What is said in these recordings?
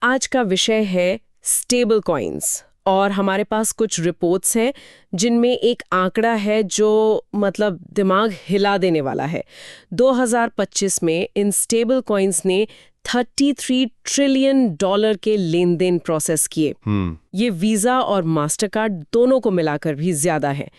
आज का विषय है स्टेबल कॉइन्स और हमारे पास कुछ रिपोर्ट्स हैं जिनमें एक आंकड़ा है जो मतलब दिमाग हिला देने वाला है। 2025 में इन स्टेबल कॉइन्स ने 33 ट्रिलियन डॉलर के लेन देन प्रोसेस किए। ये वीजा और मास्टरकार्ड दोनों को मिलाकर भी ज्यादा है।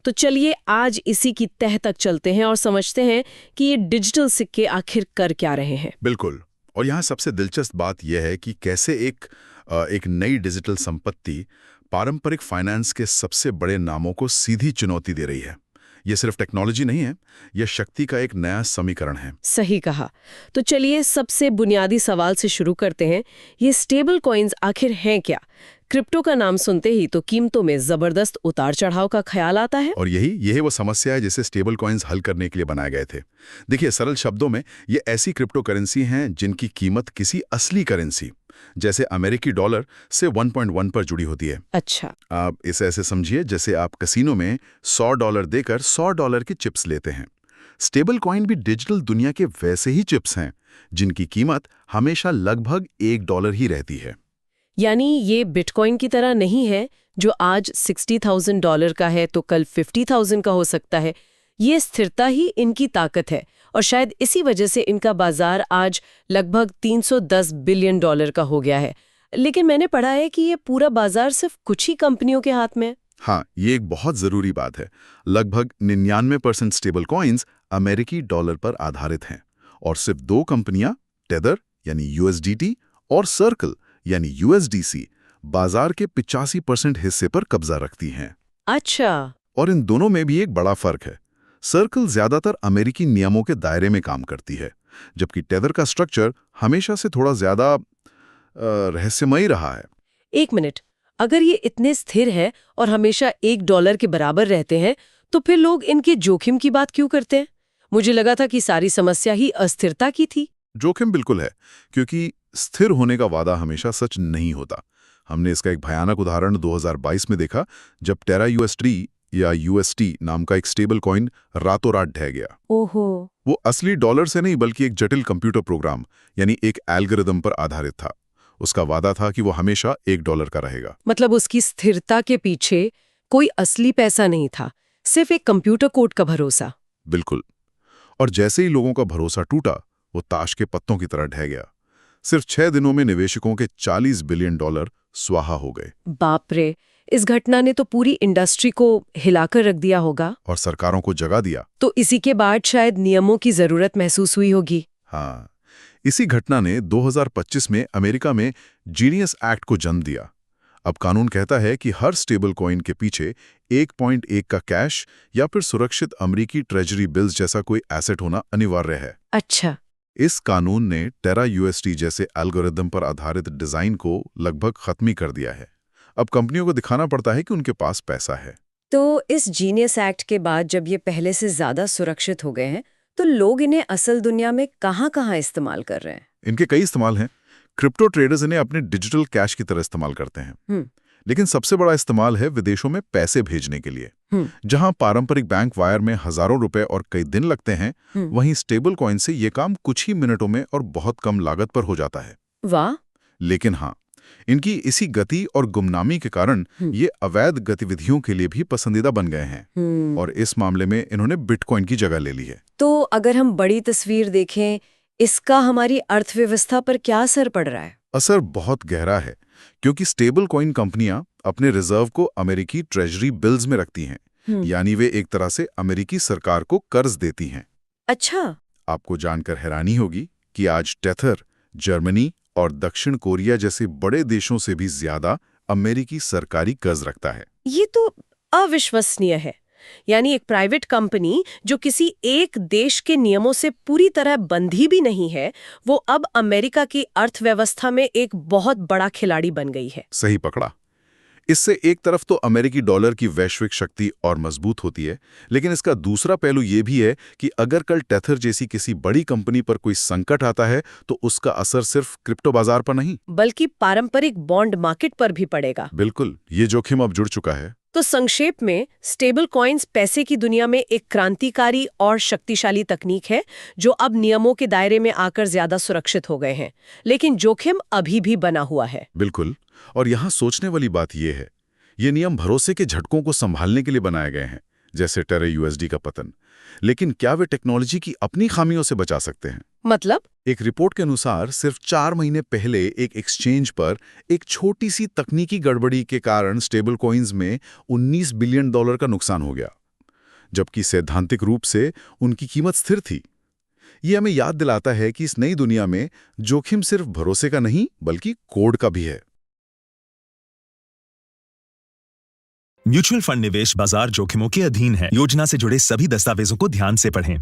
तो चलिए आज इसी की तह तक चलते हैं और समझते हैं कि ये डिजिटल सिक्के आखिर कर क्या रहे हैं। बिल्कुल। और यहाँ सबसे दिलचस्प बात यह है कि कैसे एक नई डिजिटल संपत्ति पारंपरिक फाइनेंस के सबसे बड़े नामों को सीधी चुनौती दे रही है। ये सिर्फ टेक्नोलॉजी नहीं है, यह शक्ति का एक नया समीकरण है। सही कहा। तो चलिए सबसे बुनियादी सवाल से शुरू करते हैं। ये स्टेबल कॉइन्स आखिर हैं क्या? क्रिप्टो का नाम सुनते ही तो कीमतों में जबरदस्त उतार चढ़ाव का ख्याल आता है। और यही वो समस्या है जिसे स्टेबल कॉइन्स हल करने के लिए बनाए गए थे। देखिए, सरल शब्दों में ये ऐसी क्रिप्टो करेंसी हैं जिनकी कीमत किसी असली करेंसी जैसे अमेरिकी डॉलर से 1.1 पर जुड़ी होती है। अच्छा। आप इसे ऐसे समझिए जैसे आप कसिनो में $100 देकर $100 की चिप्स लेते हैं। स्टेबल कॉइन भी डिजिटल दुनिया के वैसे ही चिप्स हैं जिनकी कीमत हमेशा लगभग $1 ही रहती है। यानी ये बिटकॉइन की तरह नहीं है जो आज $60,000 का है तो कल 50,000 का हो सकता है। ये स्थिरता ही इनकी ताकत है और शायद इसी वजह से इनका बाजार आज लगभग $310 बिलियन का हो गया है। लेकिन मैंने पढ़ा है कि ये पूरा बाजार सिर्फ कुछ ही कंपनियों के हाथ में है। हाँ, ये एक बहुत जरूरी बात है। लगभग 99% स्टेबल कॉइन्स अमेरिकी डॉलर पर आधारित हैं और सिर्फ 2 कंपनियां टेदर यानी USDT और सर्कल यानी USDC बाजार के 85% हिस्से पर कब्जा रखती हैं। अच्छा। और इन दोनों में भी एक बड़ा फर्क है। सर्कल ज्यादातर अमेरिकी नियमों के दायरे में काम करती है, जबकि टेदर का स्ट्रक्चर हमेशा से थोड़ा ज्यादा रहस्यमयी रहा है। एक मिनट, अगर ये इतने स्थिर है और हमेशा $1 के बराबर रहते हैं तो फिर लोग इनके जोखिम की बात क्यों करते हैं? मुझे लगा था कि सारी समस्या ही अस्थिरता की थी। जोखिम बिल्कुल है, क्योंकि स्थिर होने का वादा हमेशा सच नहीं होता। हमने इसका एक भयानक उदाहरण 2022 में देखा, जब टेरा USD या UST नाम का एक स्टेबल कॉइन रातों रात ढह गया। ओहो। वो असली डॉलर से नहीं बल्कि एक जटिल कंप्यूटर प्रोग्राम यानी एक एल्गोरिदम पर आधारित था। उसका वादा था कि वो हमेशा $1 का रहेगा। मतलब उसकी स्थिरता के पीछे कोई असली पैसा नहीं था, सिर्फ एक कंप्यूटर कोड का भरोसा। बिल्कुल। और जैसे ही लोगों का भरोसा टूटा, वो ताश के पत्तों की तरह ढह गया। सिर्फ 6 दिनों में निवेशकों के $40 बिलियन स्वाहा हो गए। बाप रे, इस घटना ने तो पूरी इंडस्ट्री को हिलाकर रख दिया होगा। और सरकारों को जगा दिया। तो इसी के बाद शायद नियमों की जरूरत महसूस हुई होगी। हाँ, इसी घटना ने 2025 में अमेरिका में जीनियस एक्ट को जन्म दिया। अब कानून कहता है कि हर स्टेबल कॉइन के पीछे 1.1 का कैश या फिर सुरक्षित अमेरिकी ट्रेजरी बिल्स जैसा कोई एसेट होना अनिवार्य है। अच्छा। इस कानून ने टेरा USD जैसे एल्गोरिदम पर आधारित डिजाइन को लगभग खत्म ही कर दिया है। अब कंपनियों को दिखाना पड़ता है कि उनके पास पैसा है। तो इस जीनियस एक्ट के बाद जब ये पहले से ज्यादा सुरक्षित हो गए हैं तो लोग इन्हें असल दुनिया में कहाँ-कहाँ इस्तेमाल कर रहे हैं? इनके कई इस्तेमाल हैं। क्रिप्टो ट्रेडर्स इन्हें अपने डिजिटल कैश की तरह इस्तेमाल करते हैं। लेकिन सबसे बड़ा इस्तेमाल है विदेशों में पैसे भेजने के लिए। जहां पारंपरिक बैंक वायर में हजारों रुपए और कई दिन लगते हैं, वहीं स्टेबल कॉइन से ये काम कुछ ही मिनटों में और बहुत कम लागत पर हो जाता है। वाह। लेकिन हाँ, इनकी इसी गति और गुमनामी के कारण ये अवैध गतिविधियों के लिए भी पसंदीदा बन गए हैं। और इस मामले में इन्होंने बिटकॉइन की जगह ले ली है। तो अगर हम बड़ी तस्वीर देखें, इसका हमारी अर्थव्यवस्था पर क्या असर पड़ रहा है? असर बहुत गहरा है, क्योंकि स्टेबल कॉइन कंपनियां अपने रिजर्व को अमेरिकी ट्रेजरी बिल्स में रखती हैं। यानी वे एक तरह से अमेरिकी सरकार को कर्ज देती हैं। अच्छा। आपको जानकर हैरानी होगी कि आज टेथर जर्मनी और दक्षिण कोरिया जैसे बड़े देशों से भी ज्यादा अमेरिकी सरकारी कर्ज रखता है। ये तो अविश्वसनीय है। यानी एक प्राइवेट कंपनी जो किसी एक देश के नियमों से पूरी तरह बंधी भी नहीं है, वो अब अमेरिका की अर्थव्यवस्था में एक बहुत बड़ा खिलाड़ी बन गई है। सही पकड़ा। इससे एक तरफ तो अमेरिकी डॉलर की वैश्विक शक्ति और मजबूत होती है, लेकिन इसका दूसरा पहलू ये भी है कि अगर कल टेथर जैसी किसी बड़ी कंपनी पर कोई संकट आता है तो उसका असर सिर्फ क्रिप्टो बाजार पर नहीं बल्कि पारंपरिक बॉन्ड मार्केट पर भी पड़ेगा। बिल्कुल, ये जोखिम अब जुड़ चुका है। तो संक्षेप में स्टेबल कॉइन्स पैसे की दुनिया में एक क्रांतिकारी और शक्तिशाली तकनीक है जो अब नियमों के दायरे में आकर ज्यादा सुरक्षित हो गए हैं, लेकिन जोखिम अभी भी बना हुआ है। बिल्कुल। और यहाँ सोचने वाली बात यह है, ये नियम भरोसे के झटकों को संभालने के लिए बनाए गए हैं, जैसे टेरा यूएसडी का पतन। लेकिन क्या वे टेक्नोलॉजी की अपनी खामियों से बचा सकते हैं? मतलब? एक रिपोर्ट के अनुसार सिर्फ 4 महीने पहले एक एक्सचेंज पर एक छोटी सी तकनीकी गड़बड़ी के कारण स्टेबल कॉइन्स में $19 बिलियन का नुकसान हो गया, जबकि सैद्धांतिक रूप से उनकी कीमत स्थिर थी। ये हमें याद दिलाता है कि इस नई दुनिया में जोखिम सिर्फ भरोसे का नहीं बल्कि कोड का भी है। म्यूचुअल फंड निवेश बाजार जोखिमों के अधीन है। योजना से जुड़े सभी दस्तावेजों को ध्यान से पढ़ें।